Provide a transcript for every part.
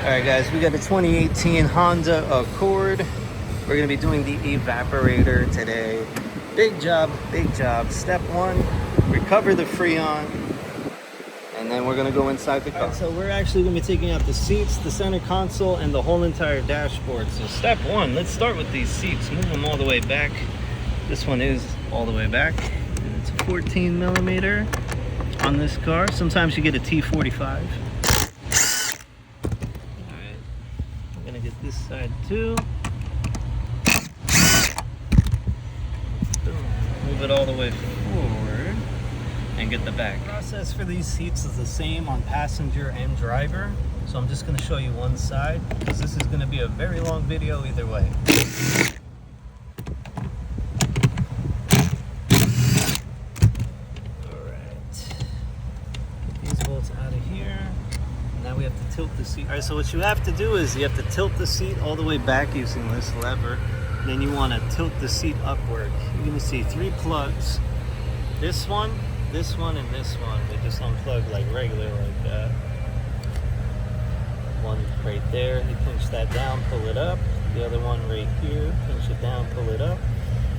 Alright guys, we got a 2018 Honda Accord. We're going to be doing the evaporator today. Big job, big job. Step one, recover the Freon. And then we're going to go inside the car. Right, so we're actually going to be taking out the seats, the center console, and the whole entire dashboard. So step one, let's start with these seats. Move them all the way back. This one is all the way back. And it's 14 millimeter on this car. Sometimes you get a T45. Get this side too. Move it all the way forward and get the back. The process for these seats is the same on passenger and driver. So I'm just going to show you one side because this is going to be a very long video either way. Alright. Get these bolts out of here. Now we have to tilt the seat. All right, so what you have to do is you have to tilt the seat all the way back using this lever. Then you want to tilt the seat upward. You're going to see 3 plugs. This one, and this one. They just unplug like regular, like that. One right there, you pinch that down, pull it up. The other one right here, pinch it down, pull it up.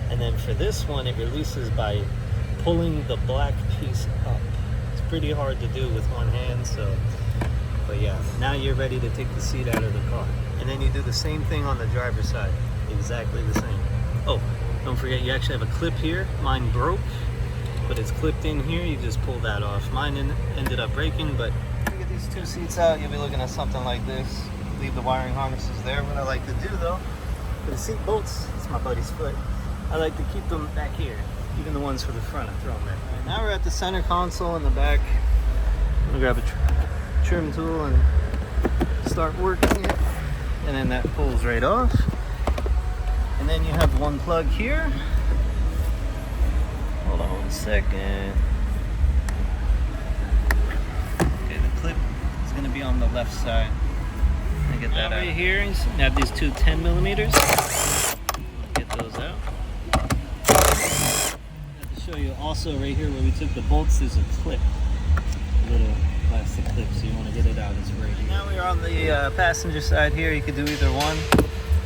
And then for this one, it releases by pulling the black piece up. It's pretty hard to do with one hand, so. But yeah, now you're ready to take the seat out of the car. And then you do the same thing on the driver's side. Exactly the same. Oh, don't forget you actually have a clip here. Mine broke, but it's clipped in here. You just pull that off. Mine ended up breaking, but you get these 2 seats out, you'll be looking at something like this. Leave the wiring harnesses there. What I like to do though, for the seat bolts, it's my buddy's foot, I like to keep them back here. Even the ones for the front, I throw them there. Right, now we're at the center console in the back. I'm gonna grab a trim tool and start working it, and then that pulls right off. And then you have one plug here. Hold on 1 second. Okay, the clip is going to be on the left side. And get that out. Right here, you have these 2 10 millimeters. Get those out. I have to show you also right here where we took the bolts. There's a clip, a little plastic clip, so you want to get it out. It's right here. Now we're on the passenger side here. You could do either one.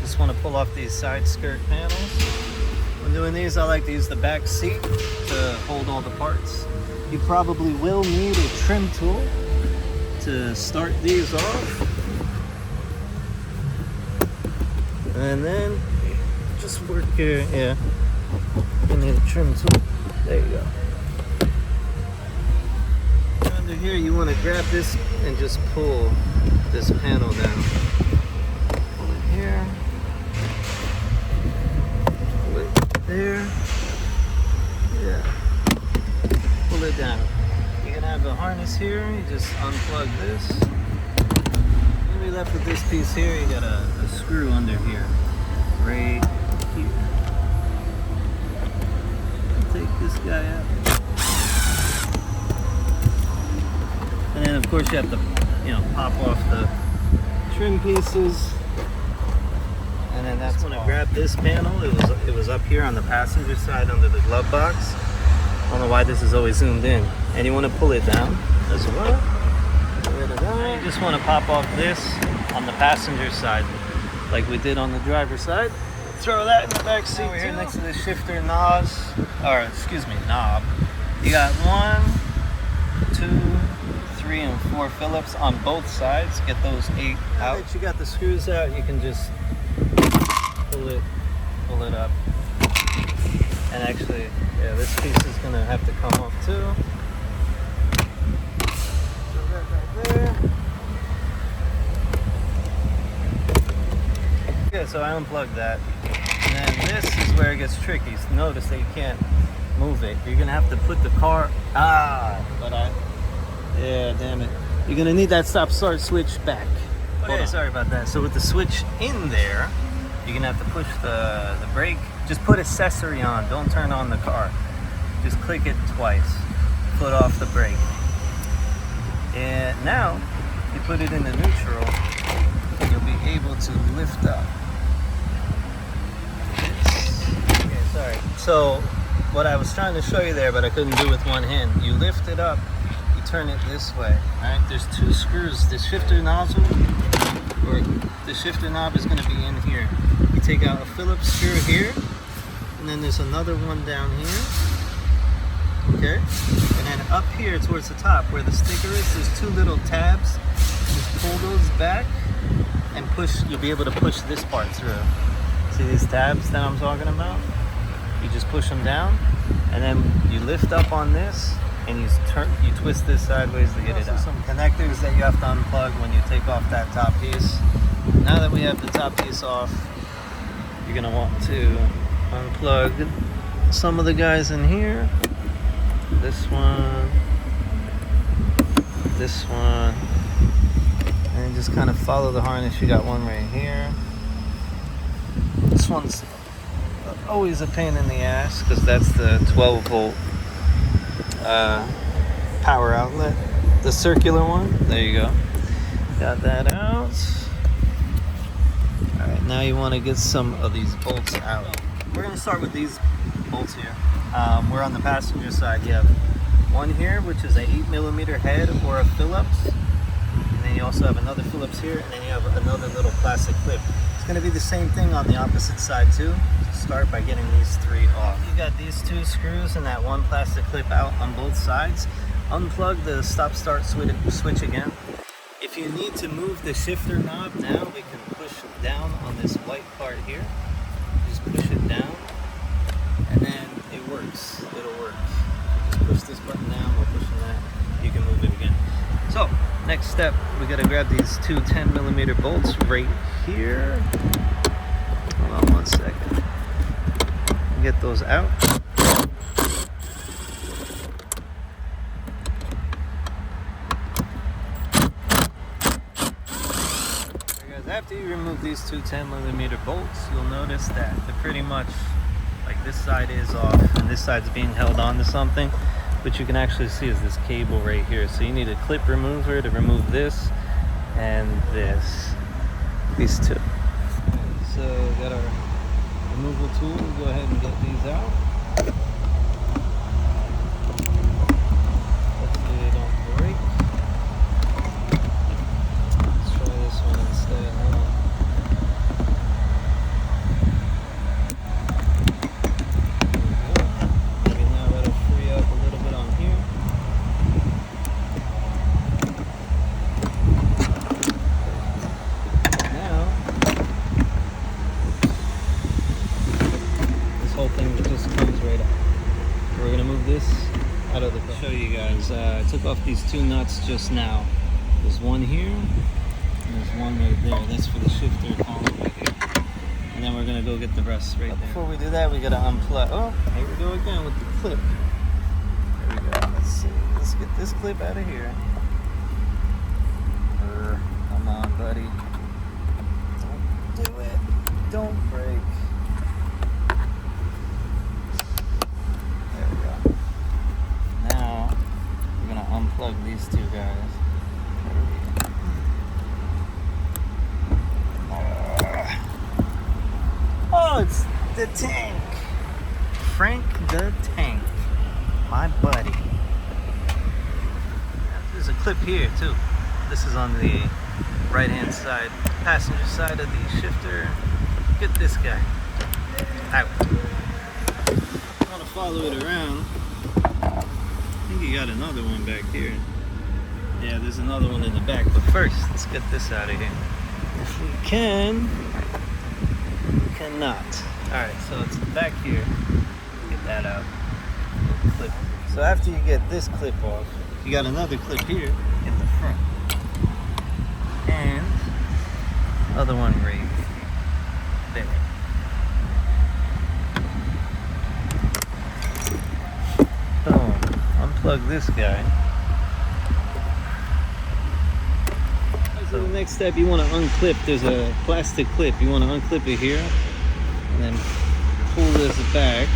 Just want to pull off these side skirt panels. When doing these, I like to use the back seat to hold all the parts. You probably will need a trim tool to start these off. And then just work here. Yeah, you need a trim tool. There you go. Under here, you want to grab this and just pull this panel down. Pull it here. Pull it there. Yeah. Pull it down. You're going to have a harness here. You just unplug this. Then we left with this piece here. You got a screw under here. Right here. Take this guy out. And then of course you have to, pop off the trim pieces. And then that's when I grabbed this panel. It was up here on the passenger side under the glove box. I don't know why this is always zoomed in. And you want to pull it down as well. Now you just want to pop off this on the passenger side, like we did on the driver's side. Throw that in the back seat. Now we're here next to the shifter knob. You got 1, 2, 3, and 4 Phillips on both sides. Get those 8 out. Now that you got the screws out, you can just pull it up. And actually, yeah, this piece is gonna have to come off too. So that right there. Yeah, so I unplugged that. And then this is where it gets tricky. So notice that you can't move it. You're gonna have to put the car. Yeah, damn it. You're gonna need that stop-start switch back. Okay, sorry about that. So with the switch in there, you're gonna have to push the brake. Just put accessory on. Don't turn on the car. Just click it twice. Put off the brake. And now you put it into neutral, and you'll be able to lift up. Okay, sorry. So what I was trying to show you there, but I couldn't do with one hand. You lift it up. Turn it this way. All right, there's 2 screws. The shifter nozzle the shifter knob is going to be in here. You take out a Phillips screw here, and then there's another one down here. Okay, and then up here towards the top where the sticker is, there's 2 little tabs. Just pull those back and push. You'll be able to push this part through. See these tabs that I'm talking about? You just push them down, and then you lift up on this, and you twist this sideways to get it out. Some connectors that you have to unplug when you take off that top piece. Now that we have the top piece off, you're gonna want to unplug some of the guys in here. This one, and just kind of follow the harness. You got one right here. This one's always a pain in the ass because that's the 12 volt power outlet, the circular one. There you go. Got that out. All right, now you want to get some of these bolts out. We're going to start with these bolts here. We're on the passenger side. You have one here, which is an 8mm head or a Phillips, and then you also have another Phillips here, and then you have another little plastic clip. It's going to be the same thing on the opposite side too. Start by getting these 3 off. You got these 2 screws and that 1 plastic clip out on both sides. Unplug the stop-start switch again. If you need to move the shifter knob now, we can push down on this white part here. Just push it down, and then it works. It'll work. Just push this button down while pushing that. You can move it again. So, next step, we gotta grab these 2 10mm bolts right here. Hold on 1 second. Get those out. Guys, after you remove these 2 10mm bolts, you'll notice that they're pretty much like this side is off and this side's being held on to something. What you can actually see is this cable right here. So you need a clip remover to remove this and this. These 2. So we got our removal tool. We'll go ahead and get these out. Hopefully they don't break. Let's try this one instead. Hold on. There we go. Maybe now that'll free up a little bit on here. Now whole thing just comes right up. We're gonna move this out of the car. Show you guys. I took off these 2 nuts just now. There's one here, and there's one right there. That's for the shifter column right here. And then we're gonna go get the rest right there. Before we do that, we gotta unplug. Oh, here we go again with the clip. There we go. Let's see. Let's get this clip out of here. Come on, buddy. Don't do it. Don't break. Unplug these 2 guys. Oh, it's the tank. Frank the Tank. My buddy. There's a clip here too. This is on the right hand side, passenger side of the shifter. Get this guy out. I want to follow it around. I think you got another one back here. Yeah, there's another one in the back. But first, let's get this out of here. If we can, we cannot. Alright, so it's back here. Get that out. Clip. So after you get this clip off, you got another clip here in the front. And other one right there. Unplug this guy. So the next step, you want to unclip. There's a plastic clip. You want to unclip it here, and then pull this back.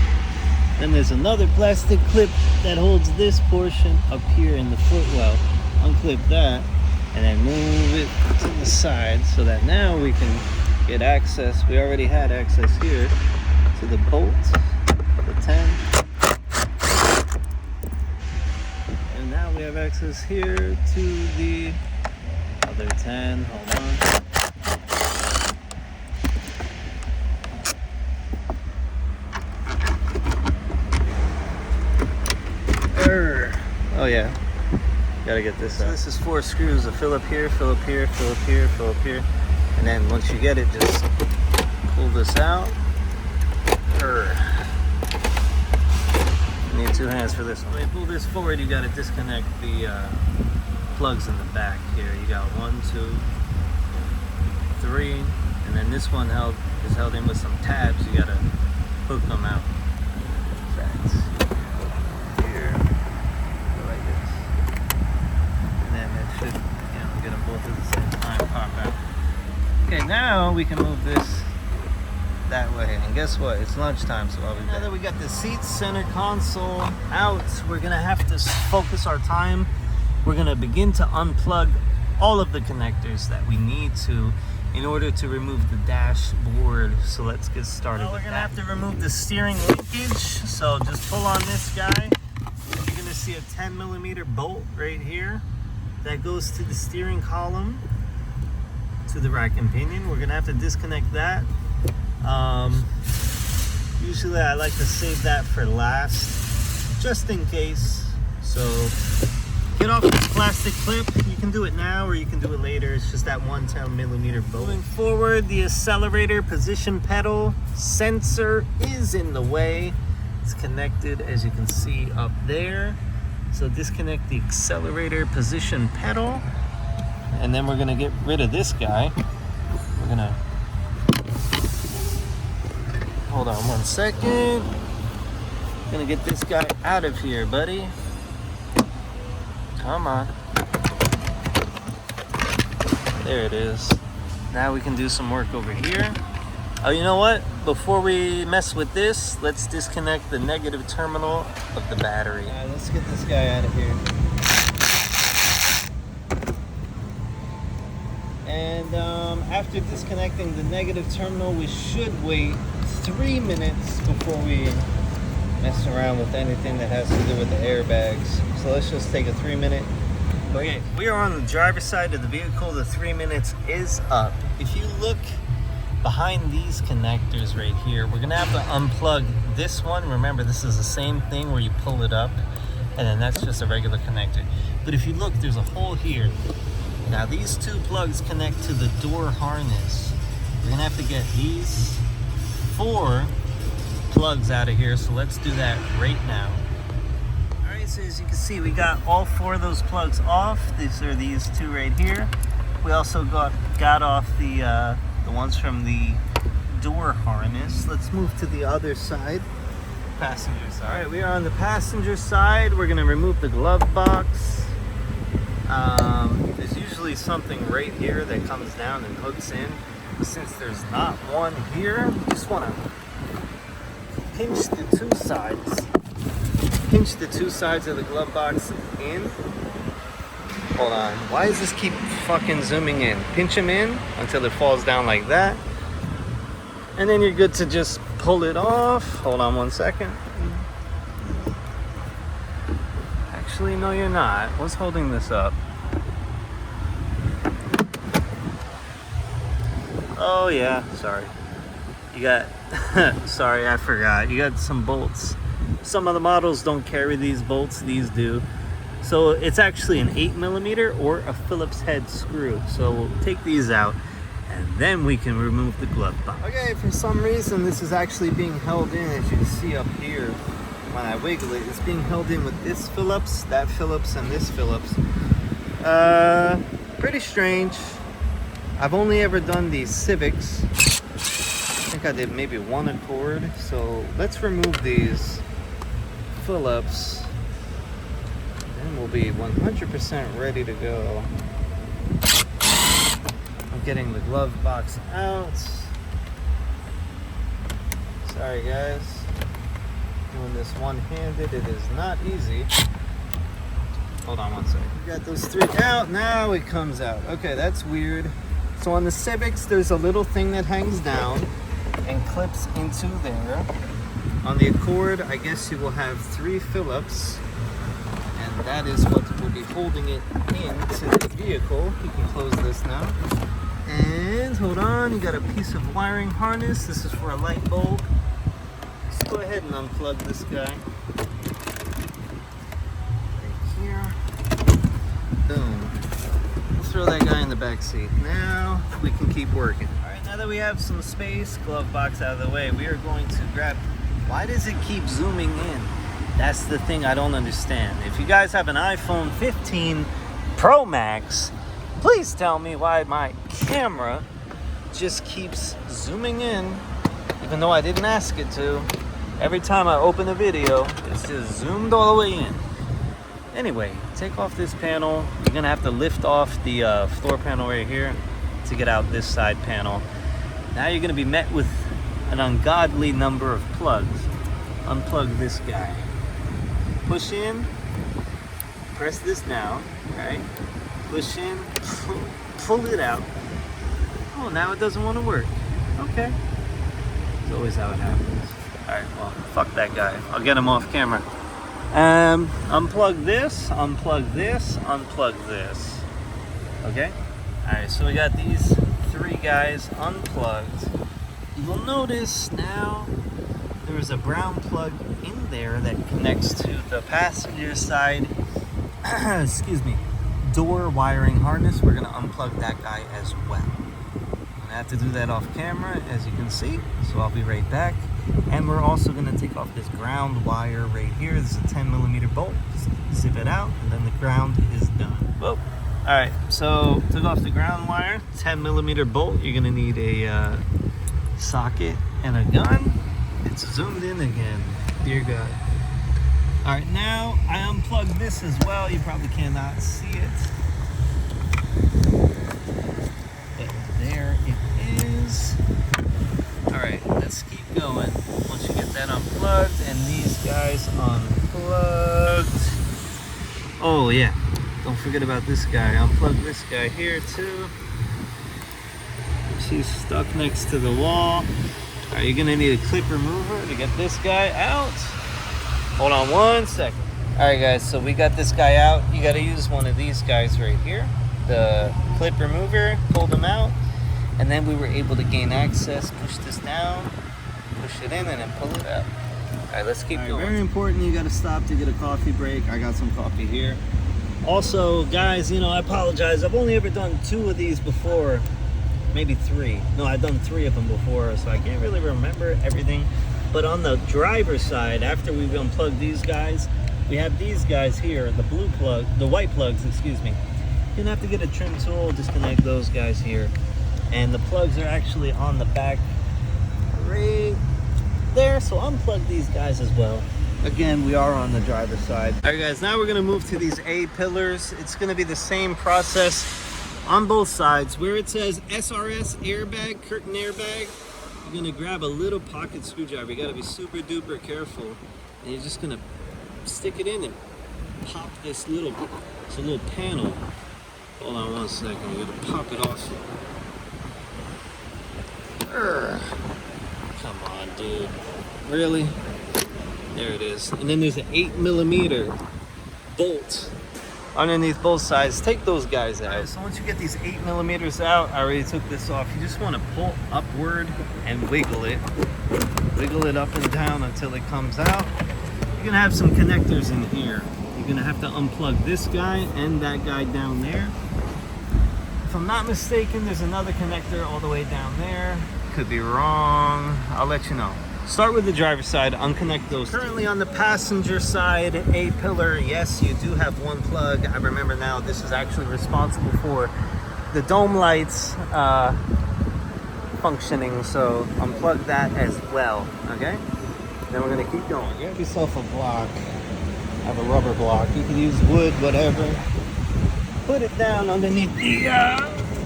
Then there's another plastic clip that holds this portion up here in the footwell. Unclip that, and then move it to the side so that now we can get access. We already had access here to the bolt, the 10. And now we have access here to the other 10. Hold on. Gotta get this out. So this is 4 screws, a Phillip here, Phillip here, Phillip here, Phillip here. And then once you get it, just pull this out. You need 2 hands for this one. When you pull this forward, you gotta disconnect the plugs in the back here. You got 1, 2, 3, and then this one is held in with some tabs. You gotta hook them out. That's here, like this, and then it should, get them both at the same time, pop out. Okay, now we can move this that way, and guess what? It's lunchtime, so I'll be back. Now that we got the seats, center console out, we're gonna have to focus our time. We're gonna begin to unplug all of the connectors that we need to in order to remove the dashboard. So let's get started. We're gonna have to remove the steering linkage. So just pull on this guy. You're gonna see a 10mm bolt right here that goes to the steering column to the rack and pinion. We're gonna have to disconnect that. Usually I like to save that for last, just in case. So get off this plastic clip. You can do it now or you can do it later. It's just that 110mm bolt. Moving forward, the accelerator position pedal sensor is in the way. It's connected, as you can see up there. So disconnect the accelerator position pedal, and then we're gonna get rid of this guy. We're gonna hold on 1 second. Gonna get this guy out of here, buddy. Come on. There it is. Now we can do some work over here. Oh, you know what? Before we mess with this, let's disconnect the negative terminal of the battery. All right, let's get this guy out of here. And after disconnecting the negative terminal, we should wait 3 minutes before we mess around with anything that has to do with the airbags. So let's just take a 3-minute. Okay, we are on the driver's side of the vehicle. The 3 minutes is up. If you look behind these connectors right here, we're gonna have to unplug this one. Remember, this is the same thing where you pull it up, and then that's just a regular connector. But if you look, there's a hole here. Now these 2 plugs connect to the door harness. We're gonna have to get these 4 plugs out of here, so let's do that right now. Alright, so as you can see, we got all 4 of those plugs off. These are these 2 right here. We also got off the ones from the door harness. Let's move to the other side, passenger side. Alright, we are on the passenger side. We're gonna remove the glove box. There's usually something right here that comes down and hooks in. But since there's not one here, you just want to pinch the 2 sides. Pinch the 2 sides of the glove box in. Hold on. Why does this keep fucking zooming in? Pinch them in until it falls down like that. And then you're good to just pull it off. Hold on 1 second. Actually, no, you're not. What's holding this up? Oh yeah, sorry. You got, sorry, I forgot. You got some bolts. Some of the models don't carry these bolts, these do. So it's actually an 8mm or a Phillips head screw. So we'll take these out and then we can remove the glove box. Okay, for some reason this is actually being held in, as you can see up here. When I wiggle it, it's being held in with this Phillips, that Phillips, and this Phillips. Pretty strange. I've only ever done these Civics. I think I did maybe 1 Accord. So let's remove these Phillips, and we'll be 100% ready to go. I'm getting the glove box out. Sorry guys. Doing this one-handed, it is not easy. Hold on 1 second. We got those 3 out, now it comes out. Okay, that's weird. So on the Civics, there's a little thing that hangs down and clips into there. On the Accord, I guess you will have 3 Phillips, and that is what will be holding it into the vehicle. You can close this now. And hold on, you got a piece of wiring harness. This is for a light bulb. Let's go ahead and unplug this guy. Right here. throw that guy in the back seat. Now we can keep working. All right, now that we have some space, glove box out of the way, we are going to grab... Why does it keep zooming in? That's the thing I don't understand. If you guys have an iPhone 15 Pro Max, please tell me why my camera just keeps zooming in, even though I didn't ask it to. Every time I open a video, it's just zoomed all the way in. Anyway, take off this panel. You're gonna have to lift off the floor panel right here to get out this side panel. Now you're gonna be met with an ungodly number of plugs. Unplug this guy. Push in, press this down, right? Push in, pull it out. Oh, now it doesn't want to work. Okay. It's always how it happens. All right, well, fuck that guy. I'll get him off camera. Unplug this, unplug this, unplug this. Okay? All right, so we got these three guys unplugged. You will notice now there is a brown plug in there that connects to the passenger side, excuse me, door wiring harness. We're gonna unplug that guy as well. I have to do that off camera, as you can see, so I'll be right back. And we're also going to take off this ground wire right here. This is a 10mm bolt. Just zip it out, and then the ground is done. Whoa. All right, so took off the ground wire, 10mm bolt. You're going to need a socket and a gun. It's zoomed in again. Dear God. All right, now I unplugged this as well. You probably cannot see it. There it is. All right, let's keep going. Once you get that unplugged and these guys unplugged. Oh yeah, don't forget about this guy. Unplug this guy here too. She's stuck next to the wall. All right, you're gonna need a clip remover to get this guy out. Hold on one second. All right guys, so we got this guy out. You gotta use one of these guys right here. The clip remover, pull them out. And then we were able to gain access, push this down, push it in, and then pull it out. All right, let's keep going. Very important, you gotta stop to get a coffee break. I got some coffee here. Also, guys, you know, I apologize. I've only ever done 2 of these before, maybe 3. No, I've done 3 of them before, so I can't really remember everything. But on the driver's side, after we've unplugged these guys, we have these guys here, the blue plug, the white plugs, excuse me. You're gonna have to get a trim tool, disconnect those guys here. And the plugs are actually on the back right there, so unplug these guys as well. Again, we are on the driver's side. All right guys, now we're gonna move to these A pillars. It's gonna be the same process on both sides. Where it says SRS airbag, curtain airbag, you're gonna grab a little pocket screwdriver. You gotta be super duper careful. And you're just gonna stick it in and pop this little, it's a little panel. Hold on one second, you're gonna pop it off. Come on, dude. Really? There it is. And then there's an 8mm bolt underneath both sides. Take those guys out. Right, so once you get these 8mm out, I already took this off. You just want to pull upward and wiggle it. Wiggle it up and down until it comes out. You're gonna have some connectors in here. You're gonna have to unplug this guy and that guy down there. If I'm not mistaken, there's another connector all the way down there. Could be wrong. I'll let you know. Start with the driver's side, unconnect those. Currently on the passenger side, A pillar, yes, you do have one plug. I remember now, this is actually responsible for the dome lights functioning, so unplug that as well, okay? Then we're gonna keep going. Get yourself a block. Have a rubber block. You can use wood, whatever. Put it down underneath the,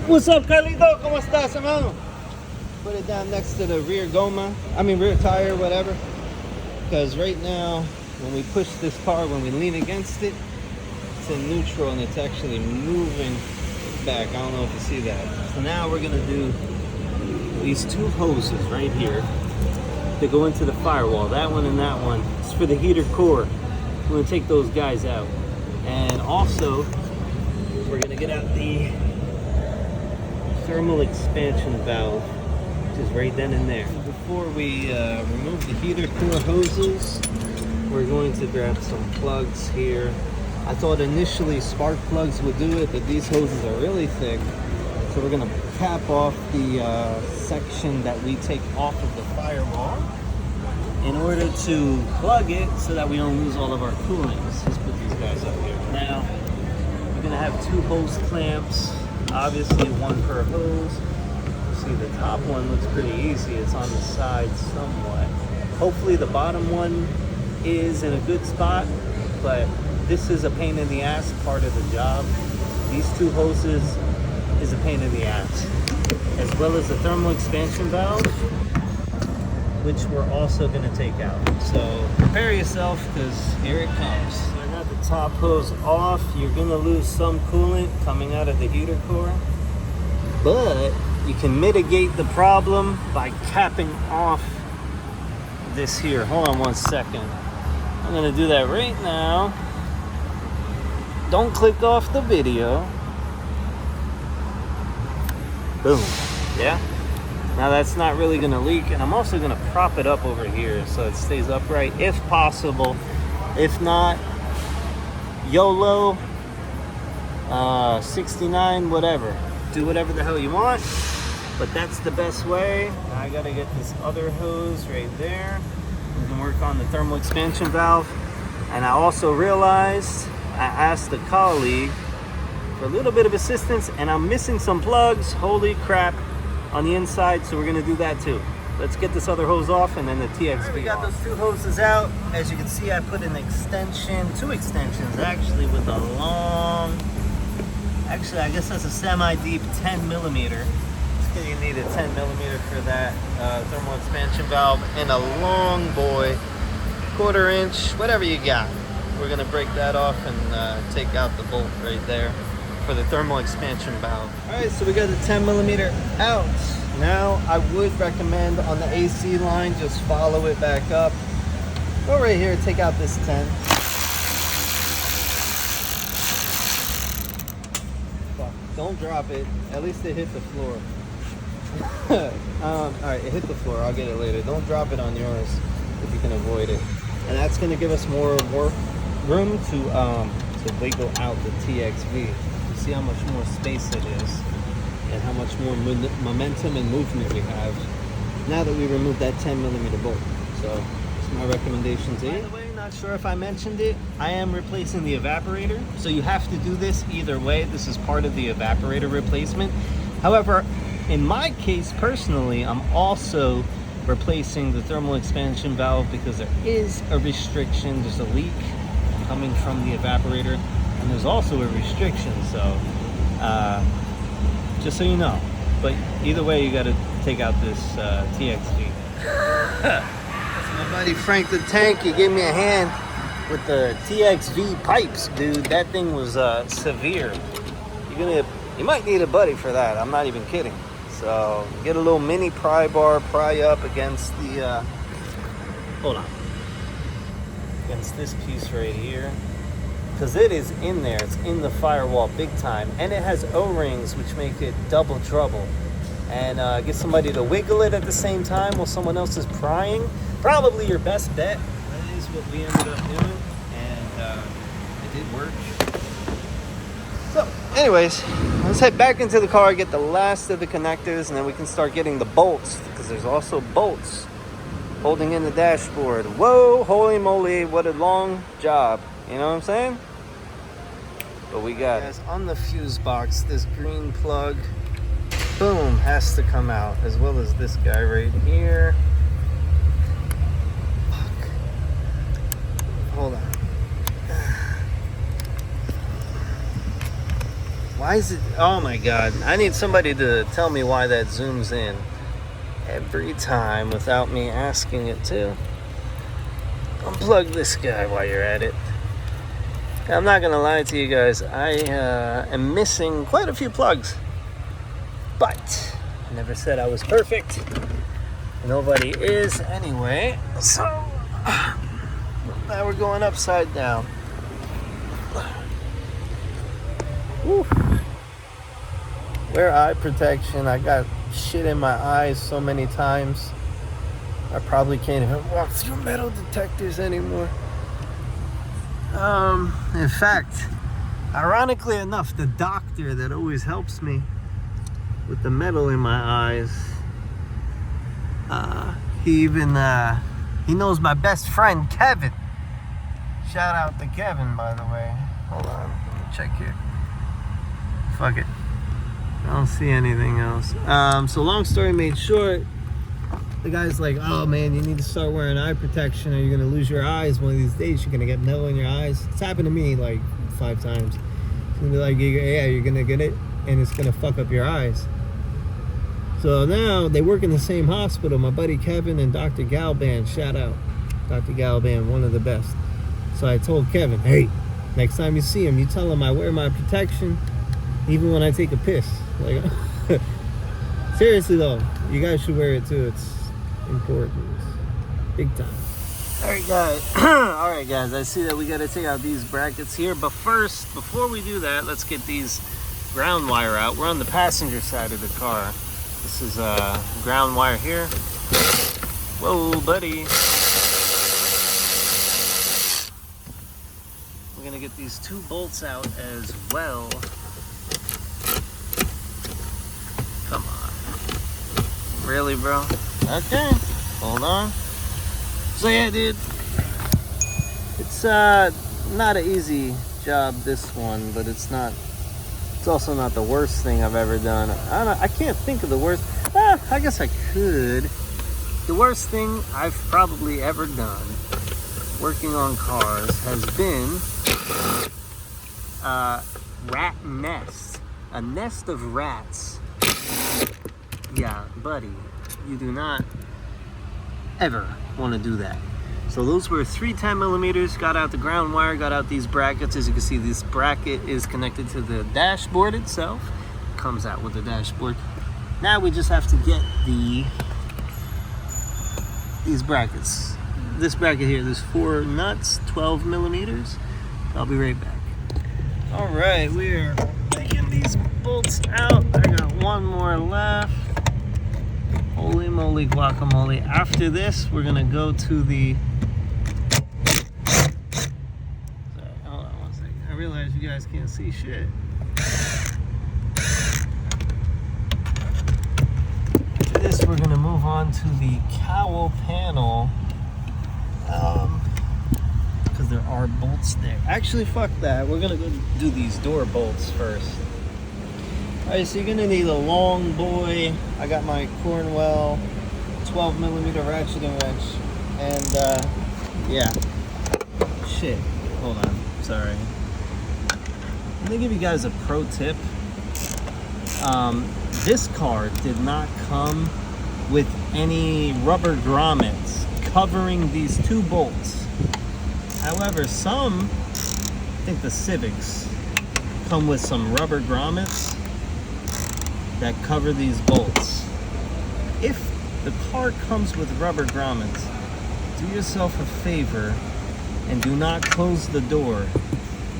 what's up, Carlito? ¿Cómo estás, hermano? Put it down next to the rear rear tire, whatever. Because right now, when we push this car, when we lean against it, it's in neutral and it's actually moving back. I don't know if you see that. So now we're gonna do these 2 hoses right here that go into the firewall. That one and that one. It's for the heater core. We're gonna take those guys out. And also, we're gonna get out the thermal expansion valve, which is right then and there. Before we remove the heater core hoses, we're going to grab some plugs here. I thought initially spark plugs would do it, but these hoses are really thick. So we're gonna cap off the section that we take off of the firewall in order to plug it so that we don't lose all of our cooling. Let's just put these guys up here. Now, we're gonna have 2 hose clamps, obviously 1 per hose. See, the top one looks pretty easy. It's on the side somewhat. Hopefully the bottom one is in a good spot, but this is a pain in the ass part of the job. These 2 hoses is a pain in the ass, as well as the thermal expansion valve, which we're also going to take out. So prepare yourself, because here it comes. So I got the top hose off. You're going to lose some coolant coming out of the heater core, but you can mitigate the problem by capping off this here. Hold on 1 second. I'm going to do that right now. Don't click off the video. Boom. Yeah? Now that's not really going to leak, and I'm also going to prop it up over here so it stays upright if possible. If not, YOLO, 69, whatever. Do whatever the hell you want, but that's the best way. Now I got to get this other hose right there. We can work on the thermal expansion valve. And I also realized I asked a colleague for a little bit of assistance, and I'm missing some plugs. Holy crap, on the inside, so we're gonna do that too. Let's get this other hose off and then the TXV. Right, we got those 2 hoses out. As you can see, I put an extension, 2 extensions actually, with a long, actually I guess that's a semi-deep 10 millimeter. You need a 10 millimeter for that thermal expansion valve, and a long boy, 1/4 inch, whatever you got. We're gonna break that off and take out the bolt right there for the thermal expansion valve. All right, so we got the 10 millimeter out. Now I would recommend on the AC line, just follow it back up. Go right here, take out this 10. Fuck, don't drop it. At least it hit the floor. All right, it hit the floor. I'll get it later. Don't drop it on yours if you can avoid it. And that's going to give us more room to wiggle out the TXV. You see how much more space it is, and how much more momentum and movement we have now that we removed that 10 millimeter bolt. So that's my recommendation to you. By the way, not sure if I mentioned it, I am replacing the evaporator. So you have to do this either way. This is part of the evaporator replacement. However, in my case personally, I'm also replacing the thermal expansion valve because there is a restriction. There's a leak coming from the evaporator, and there's also a restriction. So just so you know, but either way, you got to take out this TXV. That's my buddy Frank the Tank. He gave me a hand with the TXV pipes, dude. That thing was severe. You might need a buddy for that. I'm not even kidding. So get a little mini pry bar, pry up against the hold on, against this piece right here, because it is in there. It's in the firewall big time, and it has O-rings which make it double trouble. And get somebody to wiggle it at the same time while someone else is prying. Probably your best bet. That is what we ended up doing, and it did work. So anyways, let's head back into the car, get the last of the connectors, and then we can start getting the bolts, because there's also bolts holding in the dashboard. Whoa, holy moly, what a long job. You know what I'm saying? But we got it. On the fuse box, this green plug, boom, has to come out, as well as this guy right here. Fuck. Hold on. Why is it? Oh my God. I need somebody to tell me why that zooms in every time without me asking it to. Unplug this guy while you're at it. I'm not going to lie to you guys. I am missing quite a few plugs. But I never said I was perfect. Nobody is anyway. So now we're going upside down. Woo. Wear eye protection. I got shit in my eyes so many times. I probably can't even walk through metal detectors anymore. In fact, ironically enough, the doctor that always helps me with the metal in my eyes, he knows my best friend Kevin. Shout out to Kevin, by the way. Hold on, let me check here. Fuck it, I don't see anything else. So long story made short, the guy's like, oh man, you need to start wearing eye protection or you're gonna lose your eyes one of these days. You're gonna get metal in your eyes. It's happened to me like 5 times. It's gonna be like, yeah, you're gonna get it and it's gonna fuck up your eyes. So now they work in the same hospital. My buddy Kevin and Dr. Galban, shout out. Dr. Galban, one of the best. So I told Kevin, hey, next time you see him, you tell him I wear my protection even when I take a piss. Like, seriously though, you guys should wear it too. It's important, big time. All right guys, I see that we got to take out these brackets here, but first, before we do that, let's get these ground wire out. We're on the passenger side of the car. This is ground wire here. Whoa, buddy. We're gonna get these 2 bolts out as well. Come on. Really, bro? Okay, hold on. So yeah, dude, it's not an easy job, this one, but it's also not the worst thing I've ever done. I can't think of the worst. I guess I could. The worst thing I've probably ever done working on cars has been rat nest. A nest of rats. Yeah, buddy, you do not ever want to do that. So those were 3 10mm, got out the ground wire, got out these brackets. As you can see, this bracket is connected to the dashboard itself. Comes out with the dashboard. Now we just have to get these brackets. This bracket here, there's 4 nuts, 12mm. I'll be right back. All right, we're taking these bolts out. I got 1 more left. Holy moly guacamole. After this, we're gonna go to the... Sorry, hold on 1 second. I realize you guys can't see shit. After this, we're gonna move on to the cowl panel. Because there are bolts there. Actually, fuck that. We're gonna go do these door bolts first. Alright, so you're gonna need a long boy. I got my Cornwell 12mm ratcheting wrench. And yeah. Shit. Hold on. Sorry. I'm gonna give you guys a pro tip. This car did not come with any rubber grommets covering these 2 bolts. However, some, I think the Civics, come with some rubber grommets that cover these bolts. If the car comes with rubber grommets, do yourself a favor and do not close the door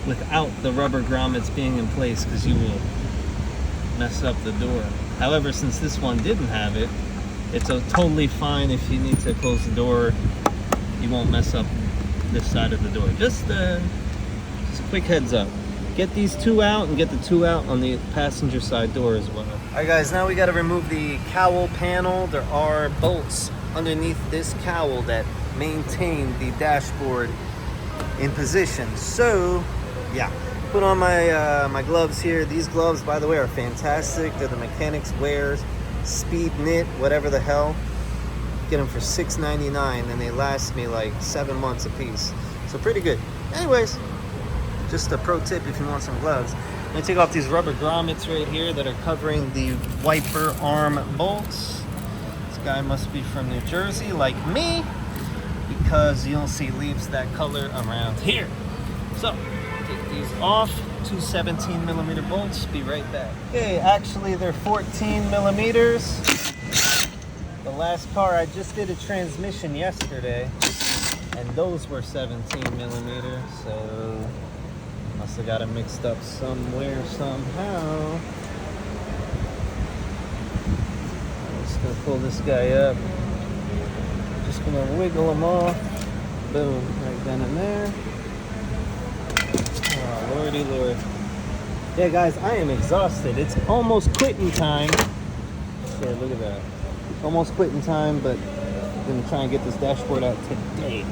without the rubber grommets being in place, because you will mess up the door. However, since this one didn't have it, it's totally fine if you need to close the door. You won't mess up this side of the door. Just a quick heads up. Get these 2 out and get the 2 out on the passenger side door as well. Alright guys, now we got to remove the cowl panel. There are bolts underneath this cowl that maintain the dashboard in position. So yeah, put on my gloves here. These gloves, by the way, are fantastic. They're the Mechanics Wears Speed Knit, whatever the hell. Get them for $6.99 and they last me like 7 months a piece. So pretty good. Anyways, just a pro tip if you want some gloves. I'm gonna take off these rubber grommets right here that are covering the wiper arm bolts. This guy must be from New Jersey like me, because you don't see leaves that color around here. So take these off. 2 17mm bolts. Be right back. Okay, actually they're 14mm. The last car, I just did a transmission yesterday, and those were 17mm, so must have got them mixed up somewhere, somehow. I'm just gonna pull this guy up. Just gonna wiggle them off. Boom, right then and there. Lordy Lord. Yeah, guys, I am exhausted. It's almost quitting time. Yeah, look at that. Almost quitting time, but I'm gonna try and get this dashboard out today.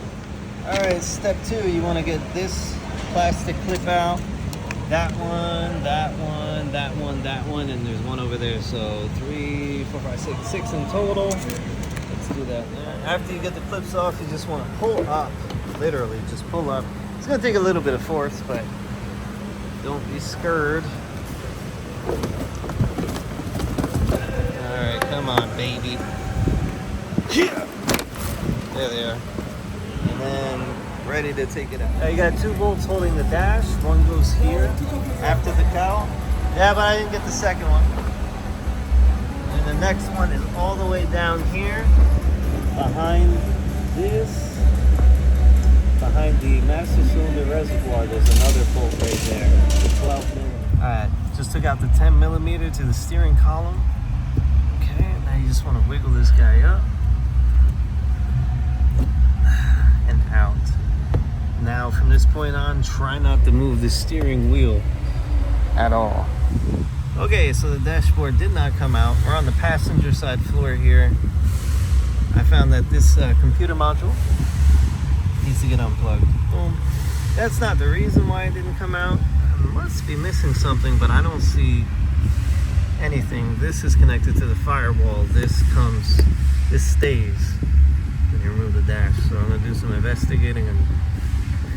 All right, step 2, you wanna get this plastic clip out. That one, that one, that one, that one, and there's one over there. So 3, 4, 5, 6, 6 in total. Let's do that. After you get the clips off, you just wanna pull up. Literally, just pull up. It's gonna take a little bit of force, but don't be scared. Alright, come on, baby. Yeah. There they are. And then ready to take it out. Now you got 2 bolts holding the dash. One goes here after the cowl. Yeah, but I didn't get the second one. And the next one is all the way down here behind this. Behind the master cylinder reservoir, there's another bolt right there. The 12 millimeter. Alright, just took out the 10 millimeter to the steering column. Okay, now you just want to wiggle this guy up and out. Now from this point on, try not to move the steering wheel at all. Okay, so the dashboard did not come out. We're on the passenger side floor here. I found that this computer module needs to get unplugged. Boom. That's not the reason why it didn't come out. I must be missing something, but I don't see anything. This is connected to the firewall. This stays when you remove the dash. So I'm gonna do some investigating and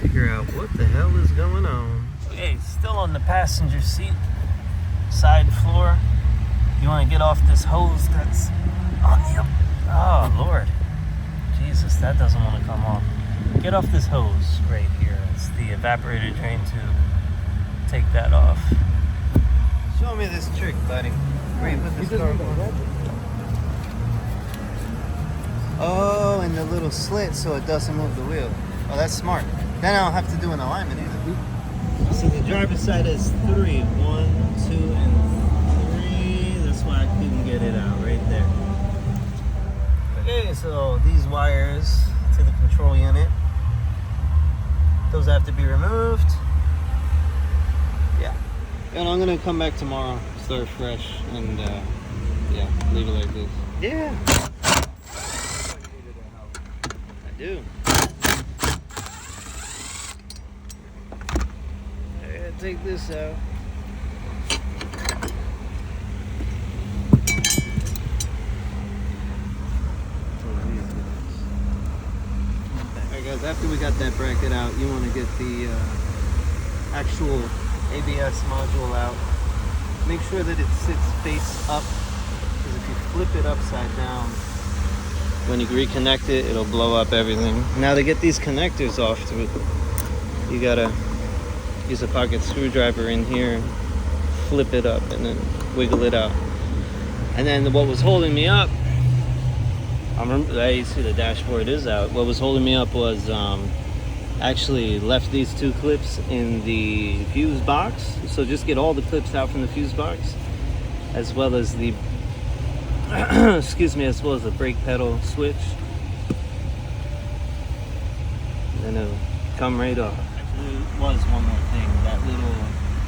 figure out what the hell is going on. Okay, still on the passenger seat, side floor. You wanna get off this hose that's on the oh Lord. Jesus, that doesn't wanna come off. Get off this hose right here. It's the evaporator drain tube. Take that off. Show me this trick, buddy. Where you put this car on? Oh, and the little slit so it doesn't move the wheel. Oh, that's smart. Then I don't have to do an alignment either. So the driver's side is 3. 1, 2, and 3. That's why I couldn't get it out right there. Okay, so these wires to the control unit, those have to be removed. Yeah. And I'm gonna come back tomorrow, start fresh, and yeah, leave it like this. Yeah. I do. I gotta take this out. Guys, after we got that bracket out, you want to get the actual ABS module out. Make sure that it sits face up, because if you flip it upside down, when you reconnect it, it'll blow up everything. Now to get these connectors off to it, you gotta use a pocket screwdriver in here, flip it up, and then wiggle it out. And then what was holding me up, you see the dashboard is out. What was holding me up was actually left these 2 clips in the fuse box. So just get all the clips out from the fuse box, as well as the excuse me, as well as the brake pedal switch. And it'll come right off. Actually, there was one more thing. That little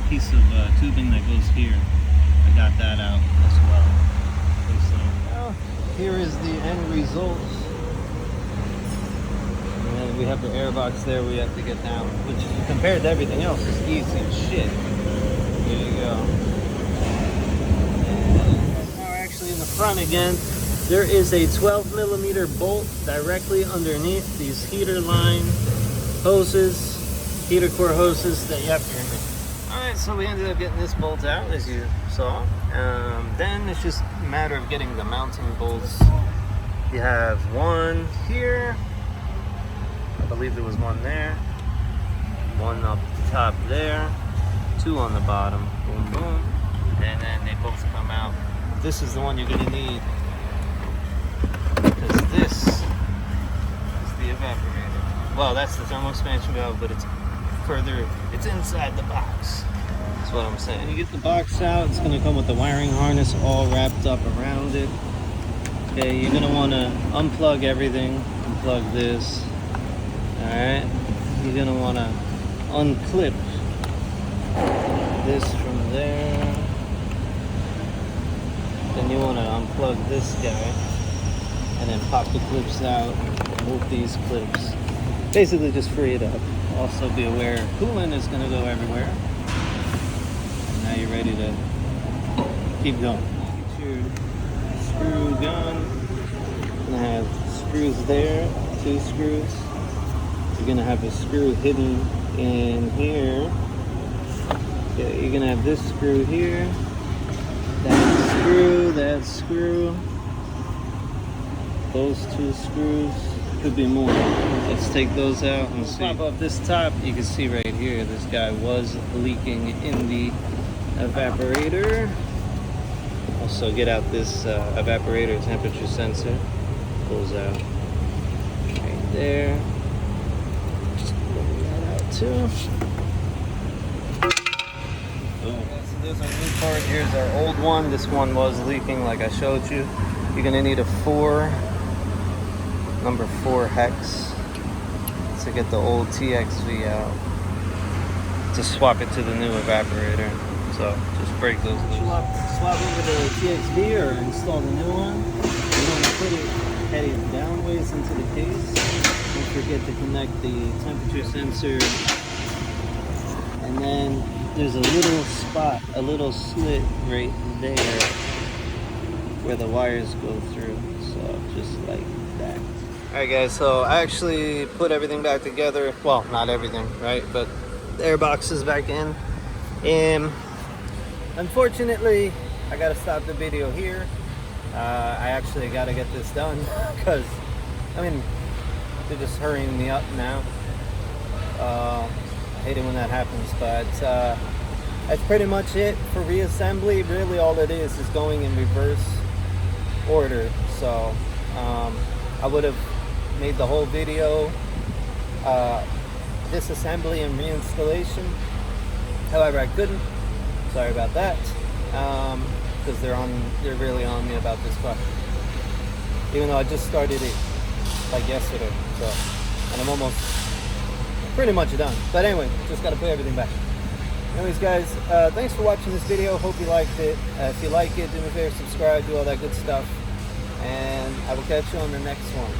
piece of tubing that goes here, I got that out as well. Here is the end result. And then we have the air box there we have to get down, which compared to everything else is easy as shit. There you go. And now we're actually in the front again. There is a 12 millimeter bolt directly underneath these heater line hoses, heater core hoses that you have to remove. Alright, so we ended up getting this bolt out, as you saw. Then it's just a matter of getting the mounting bolts. You have one here, I believe there was one there, one up the top there, 2 on the bottom, boom boom, and then they both come out. This is the one you're going to need, because this is the evaporator. Well, that's the thermal expansion valve, but it's further, it's inside the box. That's what I'm saying. You get the box out, it's going to come with the wiring harness all wrapped up around it. Okay, you're going to want to unplug everything, unplug this. Alright, you're going to want to unclip this from there. Then you want to unplug this guy and then pop the clips out, remove these clips. Basically just free it up. Also be aware coolant is going to go everywhere. And now you're ready to keep going. Get your screw gun. You're going to have screws there, 2 screws. You're going to have a screw hidden in here. Okay, you're going to have this screw here. That screw, those 2 screws, could be more. Let's take those out and see. Pop up this top, you can see right here, this guy was leaking in the evaporator. Also get out this evaporator temperature sensor, pulls out right there. Just pull that out too. There's our new part. Here's our old one. This one was leaking like I showed you. You're gonna need a number 4 hex to get the old TXV out, to swap it to the new evaporator. So just break those loose. Swap over the TXV or install the new one. You want to put it heading downways into the case. Don't forget to connect the temperature sensor, and then there's a little spot, a little slit right there where the wires go through. So just like that. Alright guys, so I actually put everything back together. Well, not everything, right? But the air box is back in. And unfortunately, I gotta stop the video here. I actually gotta get this done because, I mean, they're just hurrying me up now. I hate it when that happens, but that's pretty much it for reassembly. Really all it is going in reverse order. So I would have made the whole video disassembly and reinstallation. However, I couldn't. Sorry about that. Because they're really on me about this car. Even though I just started it like yesterday. So, and I'm almost pretty much done. But anyway, just got to put everything back. Anyways guys, thanks for watching this video. Hope you liked it. If you like it, do me a favor, subscribe, do all that good stuff. And I will catch you on the next one.